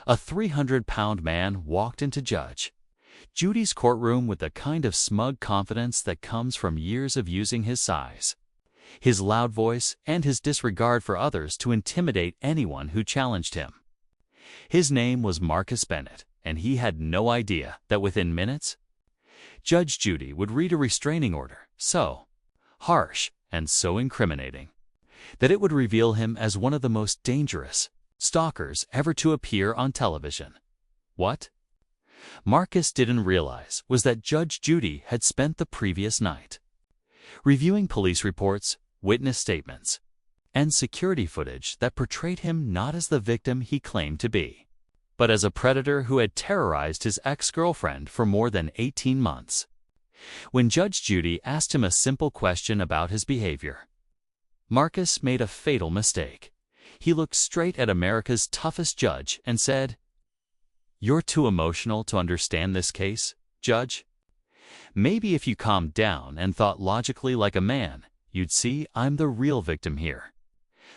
A 300-pound man walked into Judge Judy's courtroom with the kind of smug confidence that comes from years of using his size, his loud voice, and his disregard for others to intimidate anyone who challenged him. His name was Marcus Bennett, and he had no idea that within minutes, Judge Judy would read a restraining order so harsh and so incriminating that it would reveal him as one of the most dangerous stalkers ever to appear on television. What Marcus didn't realize was that Judge Judy had spent the previous night reviewing police reports, witness statements, and security footage that portrayed him not as the victim he claimed to be, but as a predator who had terrorized his ex-girlfriend for more than 18 months. When Judge Judy asked him a simple question about his behavior, Marcus made a fatal mistake. He looked straight at America's toughest judge and said, "You're too emotional to understand this case, Judge. Maybe if you calmed down and thought logically like a man, you'd see I'm the real victim here."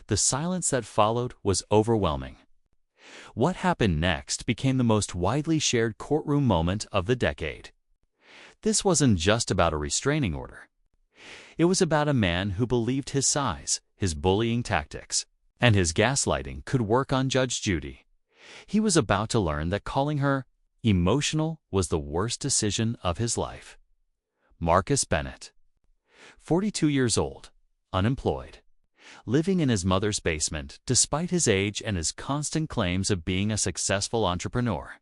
The silence that followed was overwhelming. What happened next became the most widely shared courtroom moment of the decade. This wasn't just about a restraining order. It was about a man who believed his size, his bullying tactics, and his gaslighting could work on Judge Judy. He was about to learn that calling her emotional was the worst decision of his life. Marcus Bennett, 42 years old, unemployed, living in his mother's basement despite his age and his constant claims of being a successful entrepreneur.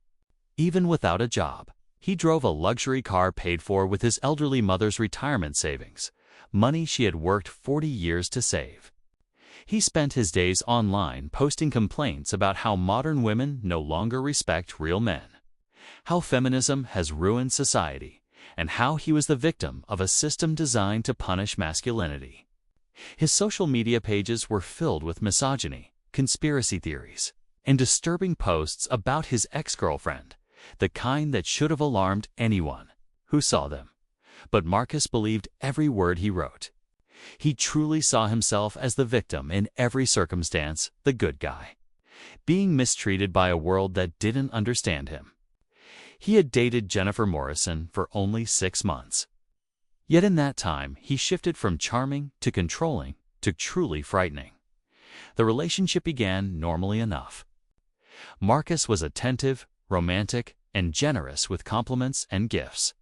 Even without a job, he drove a luxury car paid for with his elderly mother's retirement savings, money she had worked 40 years to save. He spent his days online posting complaints about how modern women no longer respect real men, how feminism has ruined society, and how he was the victim of a system designed to punish masculinity. His social media pages were filled with misogyny, conspiracy theories, and disturbing posts about his ex-girlfriend, the kind that should have alarmed anyone who saw them. But Marcus believed every word he wrote. He truly saw himself as the victim in every circumstance, the good guy, being mistreated by a world that didn't understand him. He had dated Jennifer Morrison for only 6 months. Yet in that time, he shifted from charming to controlling to truly frightening. The relationship began normally enough. Marcus was attentive, romantic, and generous with compliments and gifts.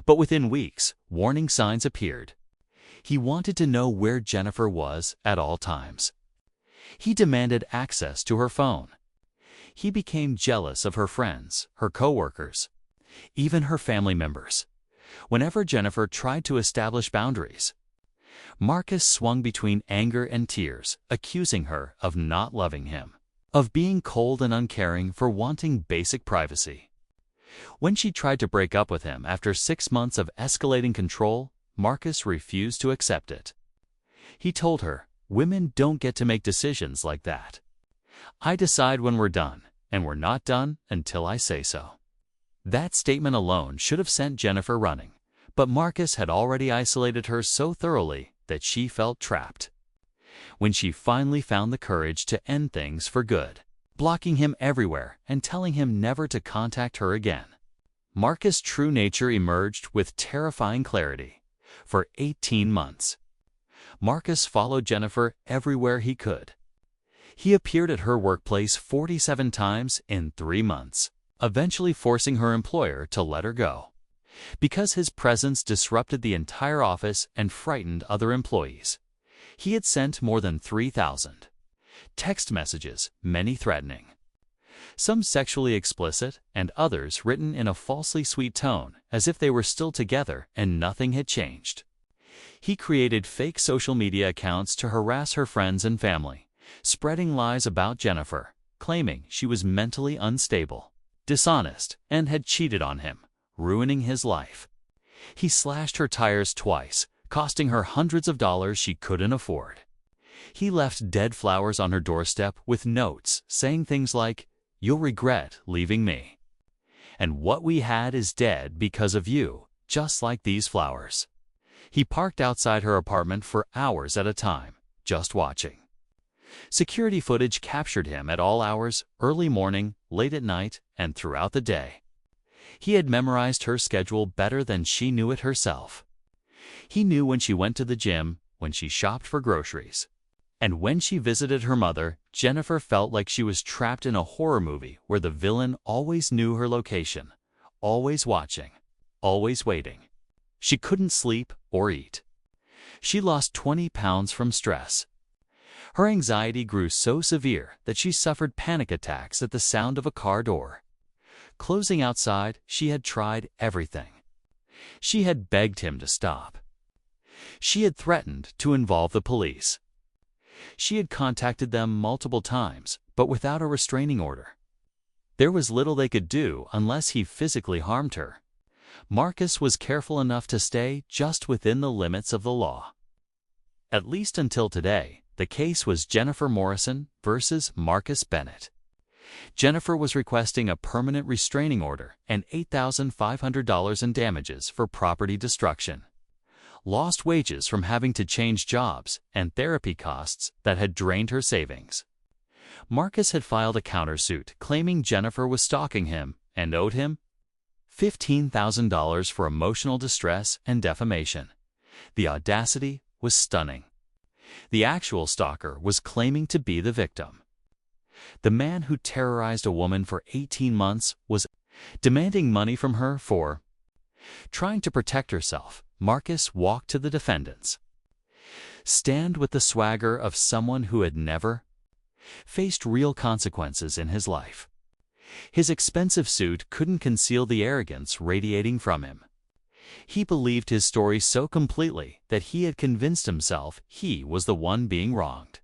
But within weeks, warning signs appeared. He wanted to know where Jennifer was at all times. He demanded access to her phone. He became jealous of her friends, her coworkers, even her family members. Whenever Jennifer tried to establish boundaries, Marcus swung between anger and tears, accusing her of not loving him, of being cold and uncaring for wanting basic privacy. When she tried to break up with him after 6 months of escalating control, Marcus refused to accept it. He told her, "Women don't get to make decisions like that. I decide when we're done, and we're not done until I say so." That statement alone should have sent Jennifer running, but Marcus had already isolated her so thoroughly that she felt trapped. When she finally found the courage to end things for good, blocking him everywhere and telling him never to contact her again, Marcus' true nature emerged with terrifying clarity. For 18 months, Marcus followed Jennifer everywhere he could. He appeared at her workplace 47 times in 3 months, eventually forcing her employer to let her go, because his presence disrupted the entire office and frightened other employees. He had sent more than 3,000 text messages, many threatening, some sexually explicit, and others written in a falsely sweet tone, as if they were still together and nothing had changed. He created fake social media accounts to harass her friends and family, spreading lies about Jennifer, claiming she was mentally unstable, dishonest, and had cheated on him, ruining his life. He slashed her tires twice, costing her hundreds of dollars she couldn't afford. He left dead flowers on her doorstep with notes saying things like, "You'll regret leaving me," and "What we had is dead because of you, just like these flowers." He parked outside her apartment for hours at a time, just watching. Security footage captured him at all hours, early morning, late at night, and throughout the day. He had memorized her schedule better than she knew it herself. He knew when she went to the gym, when she shopped for groceries. And when she visited her mother, Jennifer felt like she was trapped in a horror movie where the villain always knew her location, always watching, always waiting. She couldn't sleep or eat. She lost 20 pounds from stress. Her anxiety grew so severe that she suffered panic attacks at the sound of a car door. Closing outside, she had tried everything. She had begged him to stop. She had threatened to involve the police. She had contacted them multiple times, but without a restraining order. There was little they could do unless he physically harmed her. Marcus was careful enough to stay just within the limits of the law. At least until today, the case was Jennifer Morrison versus Marcus Bennett. Jennifer was requesting a permanent restraining order and $8,500 in damages for property destruction, lost wages from having to change jobs, and therapy costs that had drained her savings. Marcus had filed a countersuit claiming Jennifer was stalking him and owed him $15,000 for emotional distress and defamation. The audacity was stunning. The actual stalker was claiming to be the victim. The man who terrorized a woman for 18 months was demanding money from her for trying to protect herself. Marcus walked to the defendants. Stand with the swagger of someone who had never faced real consequences in his life. His expensive suit couldn't conceal the arrogance radiating from him. He believed his story so completely that he had convinced himself he was the one being wronged.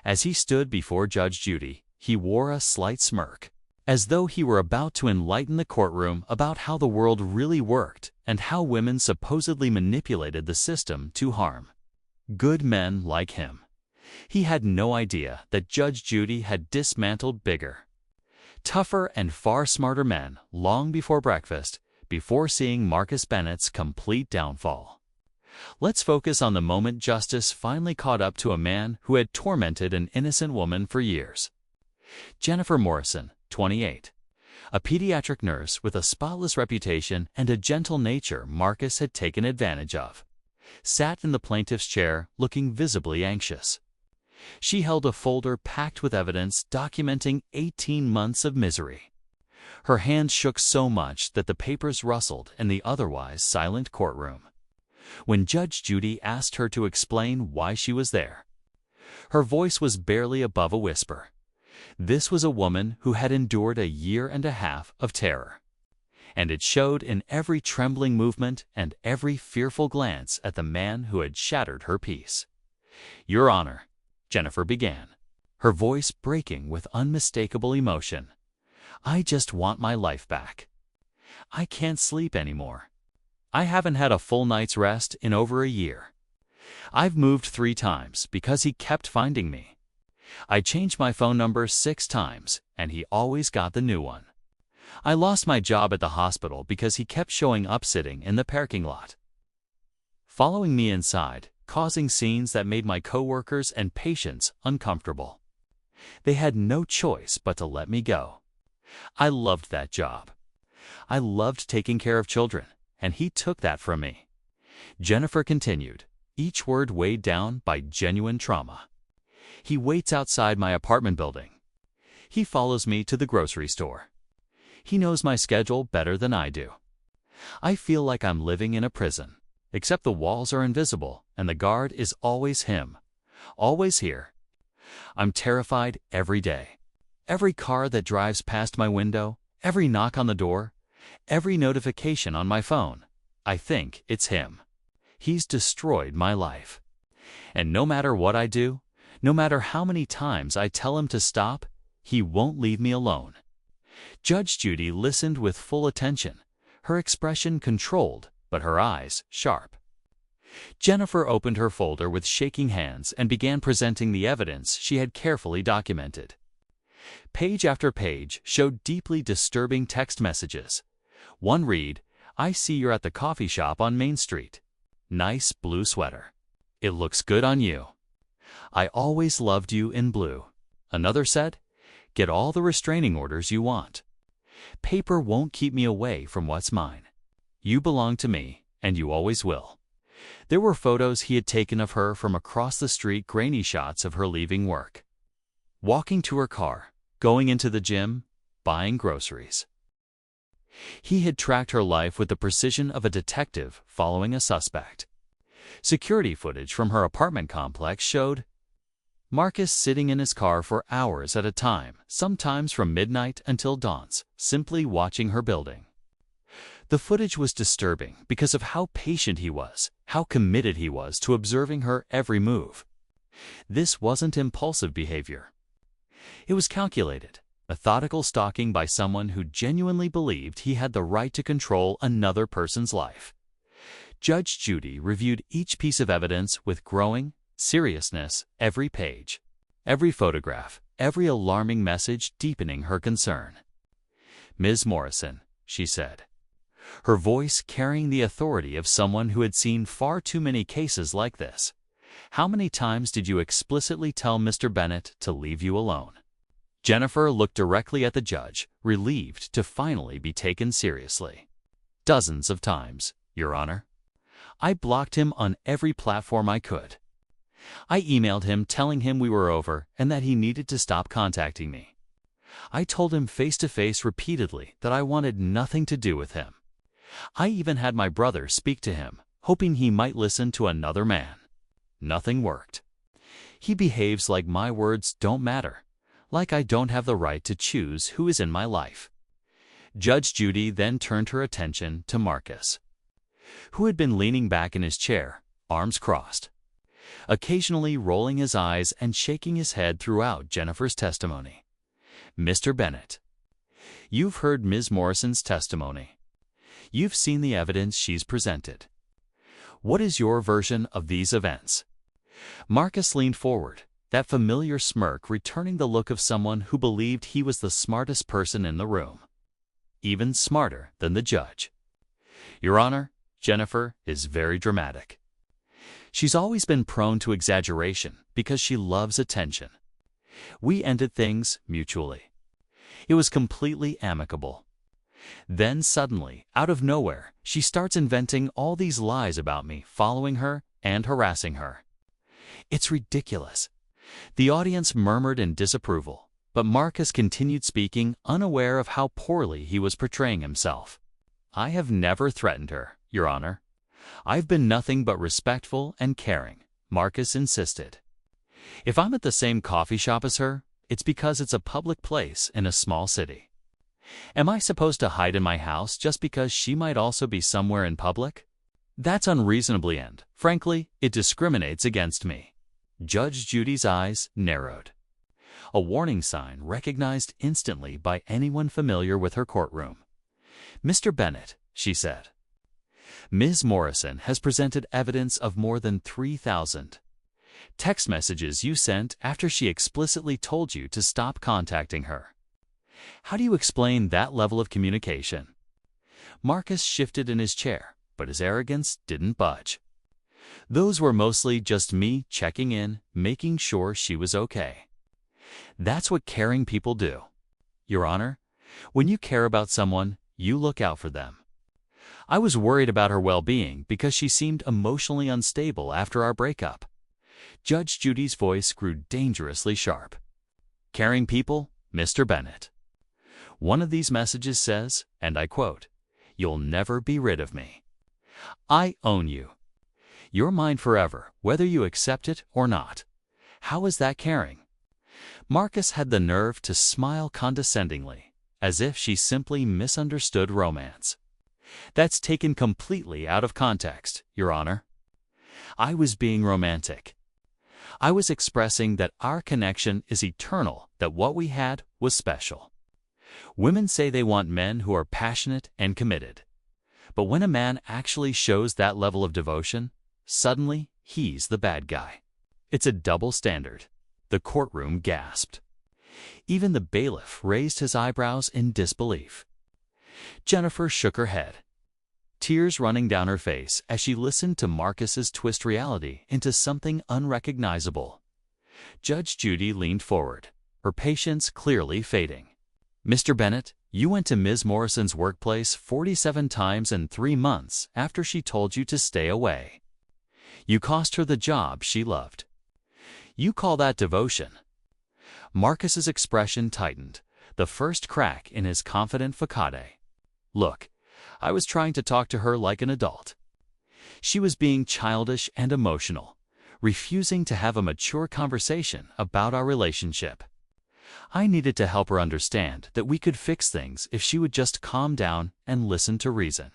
As he stood before Judge Judy, he wore a slight smirk, as though he were about to enlighten the courtroom about how the world really worked and how women supposedly manipulated the system to harm good men like him. He had no idea that Judge Judy had dismantled bigger, tougher, and far smarter men long before breakfast, before seeing Marcus Bennett's complete downfall. Let's focus on the moment justice finally caught up to a man who had tormented an innocent woman for years. Jennifer Morrison, 28. A pediatric nurse with a spotless reputation and a gentle nature Marcus had taken advantage of, sat in the plaintiff's chair looking visibly anxious. She held a folder packed with evidence documenting 18 months of misery. Her hands shook so much that the papers rustled in the otherwise silent courtroom. When Judge Judy asked her to explain why she was there, her voice was barely above a whisper. This was a woman who had endured a year and a half of terror, and it showed in every trembling movement and every fearful glance at the man who had shattered her peace. "Your Honor," Jennifer began, her voice breaking with unmistakable emotion, "I just want my life back. I can't sleep anymore. I haven't had a full night's rest in over a year. I've moved 3 times because he kept finding me. I changed my phone number 6 times, and he always got the new one. I lost my job at the hospital because he kept showing up sitting in the parking lot, following me inside, causing scenes that made my coworkers and patients uncomfortable. They had no choice but to let me go. I loved that job. I loved taking care of children, and he took that from me." Jennifer continued, each word weighed down by genuine trauma. "He waits outside my apartment building. He follows me to the grocery store. He knows my schedule better than I do. I feel like I'm living in a prison, except the walls are invisible and the guard is always him, always here. I'm terrified every day. Every car that drives past my window, every knock on the door, every notification on my phone, I think it's him. He's destroyed my life. And no matter what I do, no matter how many times I tell him to stop, he won't leave me alone." Judge Judy listened with full attention, her expression controlled, but her eyes sharp. Jennifer opened her folder with shaking hands and began presenting the evidence she had carefully documented. Page after page showed deeply disturbing text messages. One read, "I see you're at the coffee shop on Main Street. Nice blue sweater. It looks good on you." "I always loved you in blue." Another said, "Get all the restraining orders you want. Paper won't keep me away from what's mine. You belong to me, and you always will." There were photos he had taken of her from across the street, grainy shots of her leaving work, walking to her car, going into the gym, buying groceries. He had tracked her life with the precision of a detective following a suspect. Security footage from her apartment complex showed Marcus sitting in his car for hours at a time, sometimes from midnight until dawn, simply watching her building. The footage was disturbing because of how patient he was, how committed he was to observing her every move. This wasn't impulsive behavior. It was calculated, methodical stalking by someone who genuinely believed he had the right to control another person's life. Judge Judy reviewed each piece of evidence with growing seriousness, every page, every photograph, every alarming message deepening her concern. "Ms. Morrison," she said, her voice carrying the authority of someone who had seen far too many cases like this, "how many times did you explicitly tell Mr. Bennett to leave you alone?" Jennifer looked directly at the judge, relieved to finally be taken seriously. "Dozens of times, Your Honor. I blocked him on every platform I could. I emailed him telling him we were over and that he needed to stop contacting me. I told him face-to-face repeatedly that I wanted nothing to do with him. I even had my brother speak to him, hoping he might listen to another man. Nothing worked. He behaves like my words don't matter, like I don't have the right to choose who is in my life." Judge Judy then turned her attention to Marcus, who had been leaning back in his chair, arms crossed, occasionally rolling his eyes and shaking his head throughout Jennifer's testimony. "Mr. Bennett, you've heard Ms. Morrison's testimony. You've seen the evidence she's presented. What is your version of these events?" Marcus leaned forward, that familiar smirk returning the look of someone who believed he was the smartest person in the room, even smarter than the judge. "Your Honor, Jennifer is very dramatic. She's always been prone to exaggeration because she loves attention. We ended things mutually. It was completely amicable. Then suddenly, out of nowhere, she starts inventing all these lies about me, following her and harassing her. It's ridiculous." The audience murmured in disapproval, but Marcus continued speaking, unaware of how poorly he was portraying himself. "I have never threatened her, Your Honor. I've been nothing but respectful and caring," Marcus insisted. "If I'm at the same coffee shop as her, it's because it's a public place in a small city. Am I supposed to hide in my house just because she might also be somewhere in public? That's unreasonably and, frankly, it discriminates against me." Judge Judy's eyes narrowed, a warning sign recognized instantly by anyone familiar with her courtroom. "Mr. Bennett," she said, "Ms. Morrison has presented evidence of more than 3,000 text messages you sent after she explicitly told you to stop contacting her. How do you explain that level of communication?" Marcus shifted in his chair, but his arrogance didn't budge. "Those were mostly just me checking in, making sure she was okay. That's what caring people do. Your Honor, when you care about someone, you look out for them. I was worried about her well-being because she seemed emotionally unstable after our breakup." Judge Judy's voice grew dangerously sharp. "Caring people, Mr. Bennett. One of these messages says, and I quote, 'You'll never be rid of me. I own you. You're mine forever, whether you accept it or not.' How is that caring?" Marcus had the nerve to smile condescendingly, as if she simply misunderstood romance. "That's taken completely out of context, Your Honor. I was being romantic. I was expressing that our connection is eternal, that what we had was special. Women say they want men who are passionate and committed. But when a man actually shows that level of devotion, suddenly he's the bad guy. It's a double standard." The courtroom gasped. Even the bailiff raised his eyebrows in disbelief. Jennifer shook her head, tears running down her face as she listened to Marcus's twist reality into something unrecognizable. Judge Judy leaned forward, her patience clearly fading. Mr. Bennett, you went to Ms. Morrison's workplace 47 times in 3 months after she told you to stay away. You cost her the job she loved. You call that devotion? Marcus's expression tightened, the first crack in his confident facade. Look, I was trying to talk to her like an adult. She was being childish and emotional, refusing to have a mature conversation about our relationship. I needed to help her understand that we could fix things if she would just calm down and listen to reason.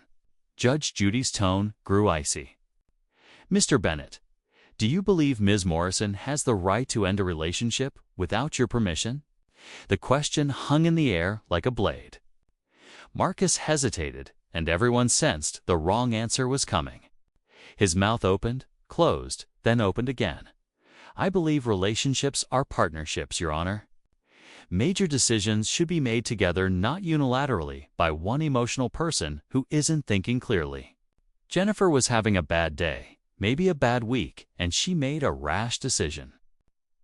Judge Judy's tone grew icy. Mr. Bennett, do you believe Ms. Morrison has the right to end a relationship without your permission? The question hung in the air like a blade. Marcus hesitated, and everyone sensed the wrong answer was coming. His mouth opened, closed, then opened again. I believe relationships are partnerships, Your Honor. Major decisions should be made together, not unilaterally by one emotional person who isn't thinking clearly. Jennifer was having a bad day, maybe a bad week, and she made a rash decision.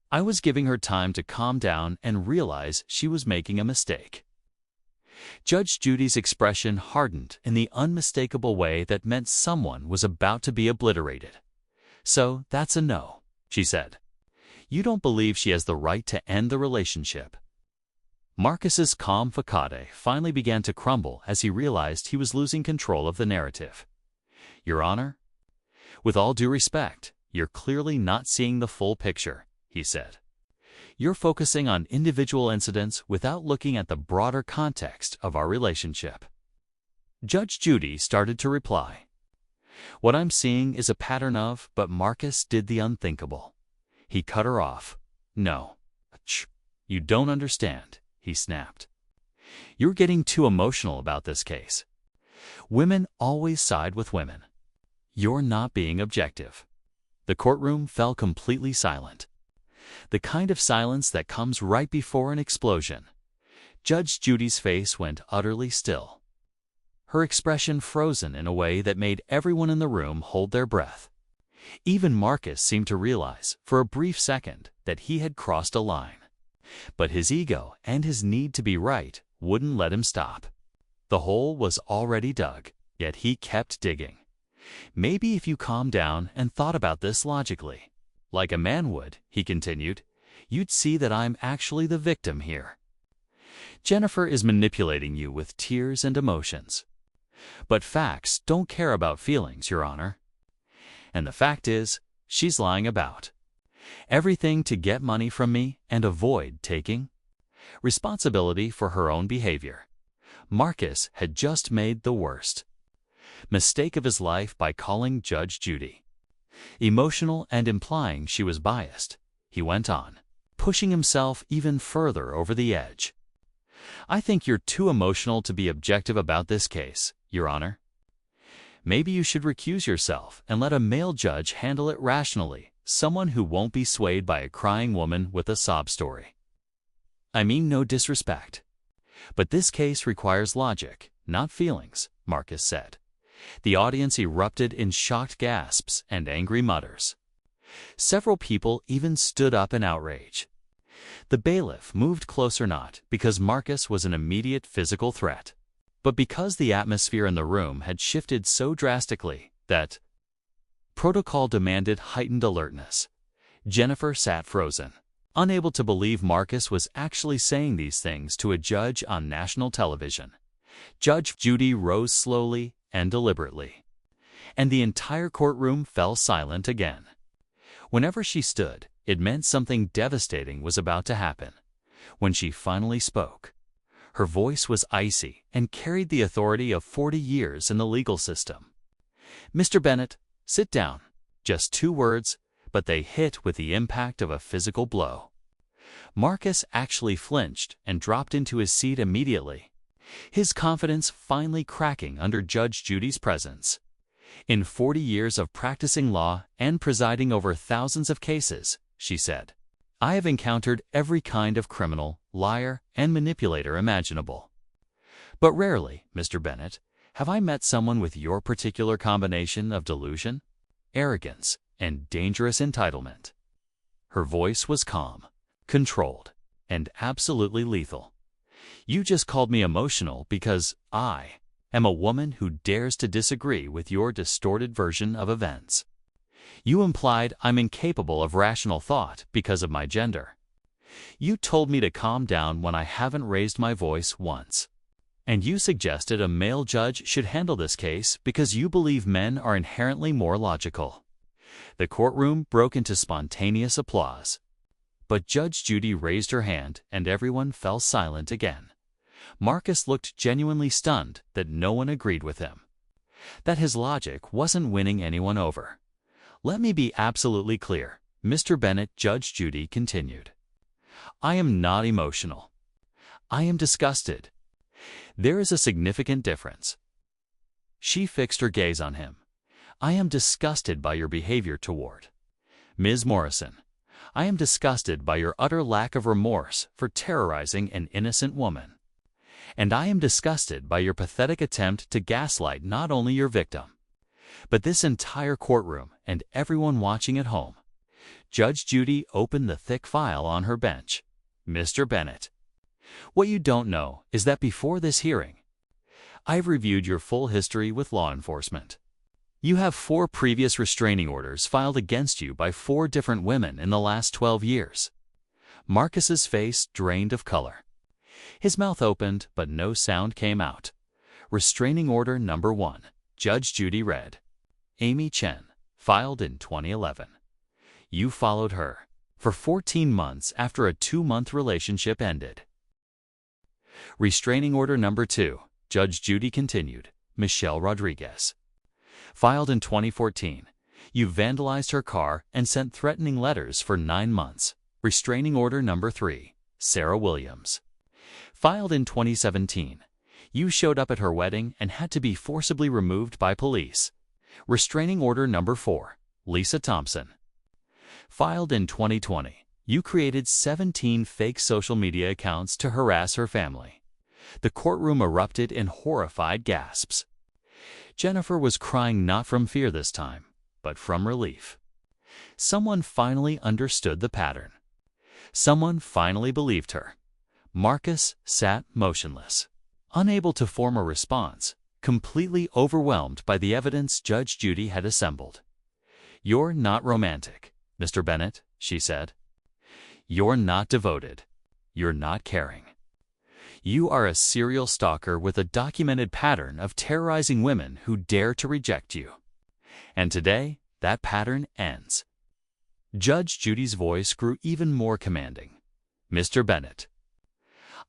I was giving her time to calm down and realize she was making a mistake. Judge Judy's expression hardened in the unmistakable way that meant someone was about to be obliterated. So that's a no, she said. You don't believe she has the right to end the relationship. Marcus's calm facade finally began to crumble as he realized he was losing control of the narrative. Your Honor, with all due respect, you're clearly not seeing the full picture, he said. You're focusing on individual incidents without looking at the broader context of our relationship. Judge Judy started to reply. What I'm seeing is a pattern of, but Marcus did the unthinkable. He cut her off. No. You don't understand, he snapped. You're getting too emotional about this case. Women always side with women. You're not being objective. The courtroom fell completely silent. The kind of silence that comes right before an explosion. Judge Judy's face went utterly still. Her expression frozen in a way that made everyone in the room hold their breath. Even Marcus seemed to realize, for a brief second, that he had crossed a line. But his ego and his need to be right wouldn't let him stop. The hole was already dug, yet he kept digging. Maybe if you calmed down and thought about this logically, like a man would, he continued, you'd see that I'm actually the victim here. Jennifer is manipulating you with tears and emotions. But facts don't care about feelings, Your Honor. And the fact is, she's lying about everything to get money from me and avoid taking responsibility for her own behavior. Marcus had just made the worst mistake of his life by calling Judge Judy emotional and implying she was biased. He went on, pushing himself even further over the edge. I think you're too emotional to be objective about this case, Your Honor. Maybe you should recuse yourself and let a male judge handle it rationally, someone who won't be swayed by a crying woman with a sob story. I mean no disrespect. But this case requires logic, not feelings, Marcus said. The audience erupted in shocked gasps and angry mutters. Several people even stood up in outrage. The bailiff moved closer not because Marcus was an immediate physical threat, but because the atmosphere in the room had shifted so drastically that protocol demanded heightened alertness. Jennifer sat frozen, unable to believe Marcus was actually saying these things to a judge on national television. Judge Judy rose slowly and deliberately, and the entire courtroom fell silent again. Whenever she stood, it meant something devastating was about to happen. When she finally spoke, her voice was icy and carried the authority of 40 years in the legal system. Mr. Bennett, sit down. Just 2 words, but they hit with the impact of a physical blow. Marcus actually flinched and dropped into his seat immediately, his confidence finally cracking under Judge Judy's presence. In 40 years of practicing law and presiding over thousands of cases, she said, I have encountered every kind of criminal, liar, and manipulator imaginable. But rarely, Mr. Bennett, have I met someone with your particular combination of delusion, arrogance, and dangerous entitlement. Her voice was calm, controlled, and absolutely lethal. "You just called me emotional because I am a woman who dares to disagree with your distorted version of events. You implied I'm incapable of rational thought because of my gender. You told me to calm down when I haven't raised my voice once. And you suggested a male judge should handle this case because you believe men are inherently more logical." The courtroom broke into spontaneous applause. But Judge Judy raised her hand and everyone fell silent again. Marcus looked genuinely stunned that no one agreed with him, that his logic wasn't winning anyone over. "Let me be absolutely clear, Mr. Bennett," Judge Judy continued. "I am not emotional. I am disgusted. There is a significant difference." She fixed her gaze on him. "I am disgusted by your behavior toward Ms. Morrison. I am disgusted by your utter lack of remorse for terrorizing an innocent woman. And I am disgusted by your pathetic attempt to gaslight not only your victim, but this entire courtroom and everyone watching at home." Judge Judy opened the thick file on her bench. "Mr. Bennett, what you don't know is that before this hearing, I've reviewed your full history with law enforcement. You have 4 previous restraining orders filed against you by 4 different women in the last 12 years. Marcus's face drained of color. His mouth opened, but no sound came out. Restraining Order Number 1, Judge Judy read. Amy Chen, filed in 2011. You followed her for 14 months after a 2-month relationship ended. Restraining Order Number 2, Judge Judy continued. Michelle Rodriguez, filed in 2014. You vandalized her car and sent threatening letters for 9 months. Restraining Order Number 3, Sarah Williams, filed in 2017. You showed up at her wedding and had to be forcibly removed by police. Restraining Order Number 4, Lisa Thompson, filed in 2020. You created 17 fake social media accounts to harass her family. The courtroom erupted in horrified gasps. Jennifer was crying not from fear this time, but from relief. Someone finally understood the pattern. Someone finally believed her. Marcus sat motionless, unable to form a response, completely overwhelmed by the evidence Judge Judy had assembled. You're not romantic, Mr. Bennett, she said. You're not devoted. You're not caring. You are a serial stalker with a documented pattern of terrorizing women who dare to reject you. And today, that pattern ends. Judge Judy's voice grew even more commanding. Mr. Bennett,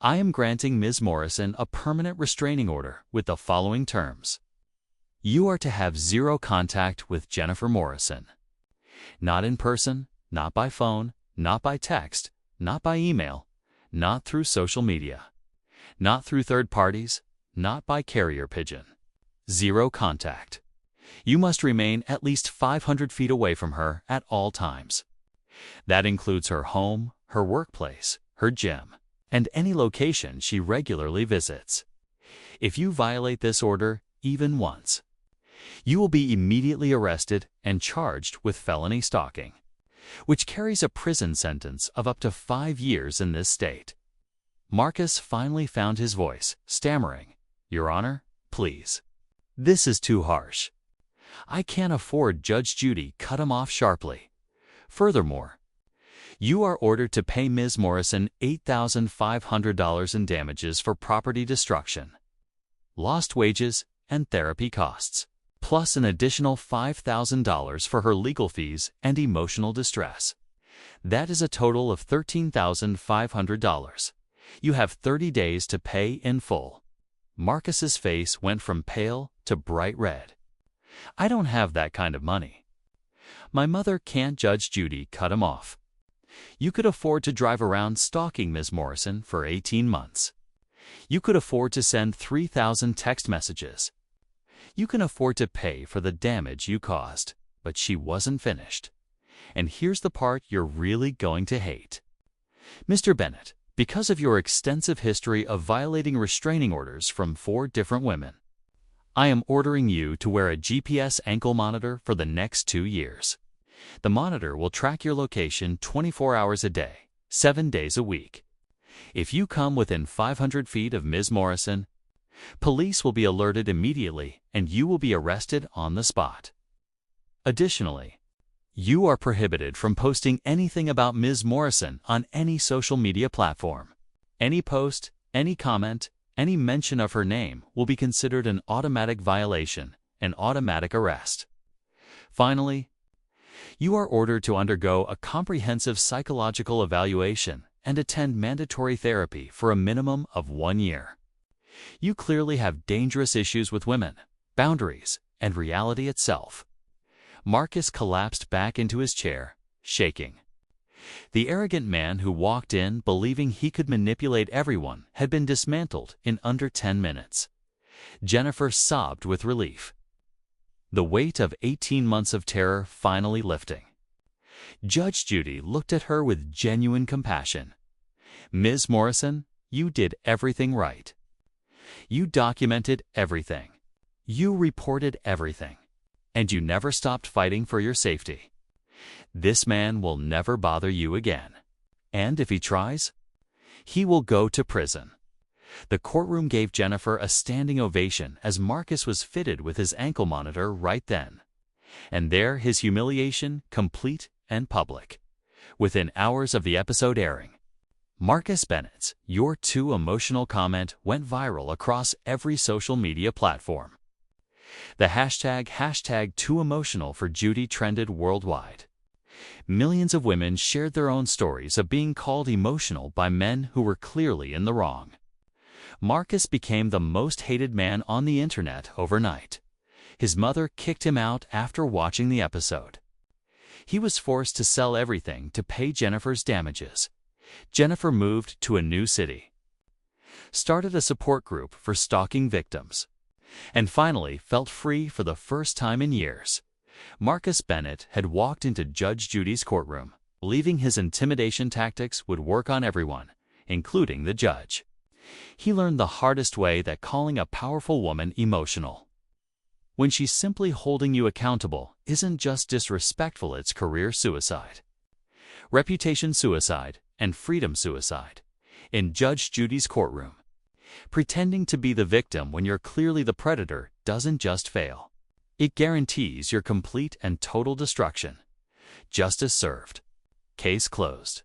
I am granting Ms. Morrison a permanent restraining order with the following terms. You are to have 0 contact with Jennifer Morrison. Not in person, not by phone, not by text, not by email, not through social media, not through third parties, not by carrier pigeon. 0 contact. You must remain at least 500 feet away from her at all times. That includes her home, her workplace, her gym, and any location she regularly visits. If you violate this order even once, you will be immediately arrested and charged with felony stalking, which carries a prison sentence of up to 5 years in this state. Marcus finally found his voice, stammering, Your Honor, please. This is too harsh. I can't afford. Judge Judy cut him off sharply. Furthermore, you are ordered to pay Ms. Morrison $8,500 in damages for property destruction, lost wages, and therapy costs, plus an additional $5,000 for her legal fees and emotional distress. That is a total of $13,500. You have 30 days to pay in full. Marcus's face went from pale to bright red. I don't have that kind of money. My mother can't. Judge Judy cut him off. You could afford to drive around stalking Ms. Morrison for 18 months. You could afford to send 3,000 text messages. You can afford to pay for the damage you caused, but she wasn't finished. And here's the part you're really going to hate. Mr. Bennett, because of your extensive history of violating restraining orders from 4 different women, I am ordering you to wear a GPS ankle monitor for the next 2 years. The monitor will track your location 24 hours a day, 7 days a week. If you come within 500 feet of Ms. Morrison, police will be alerted immediately and you will be arrested on the spot. Additionally, you are prohibited from posting anything about Ms. Morrison on any social media platform. Any post, any comment, any mention of her name will be considered an automatic violation, an automatic arrest. Finally, you are ordered to undergo a comprehensive psychological evaluation and attend mandatory therapy for a minimum of 1 year. You clearly have dangerous issues with women, boundaries, and reality itself. Marcus collapsed back into his chair, shaking. The arrogant man who walked in believing he could manipulate everyone had been dismantled in under 10 minutes. Jennifer sobbed with relief. The weight of 18 months of terror finally lifting. Judge Judy looked at her with genuine compassion. Ms. Morrison, you did everything right. You documented everything. You reported everything. And you never stopped fighting for your safety. This man will never bother you again. And if he tries, he will go to prison. The courtroom gave Jennifer a standing ovation as Marcus was fitted with his ankle monitor right then. And there his humiliation complete and public. Within hours of the episode airing, Marcus Bennett's "You're too emotional" comment went viral across every social media platform. The hashtag too emotional for Judy trended worldwide. Millions of women shared their own stories of being called emotional by men who were clearly in the wrong. Marcus became the most hated man on the internet overnight. His mother kicked him out after watching the episode. He was forced to sell everything to pay Jennifer's damages. Jennifer moved to a new city, started a support group for stalking victims, and finally felt free for the first time in years. Marcus Bennett had walked into Judge Judy's courtroom, believing his intimidation tactics would work on everyone, including the judge. He learned the hardest way that calling a powerful woman emotional, when she's simply holding you accountable, isn't just disrespectful, it's career suicide, reputation suicide, and freedom suicide. In Judge Judy's courtroom, pretending to be the victim when you're clearly the predator doesn't just fail. It guarantees your complete and total destruction. Justice served. Case closed.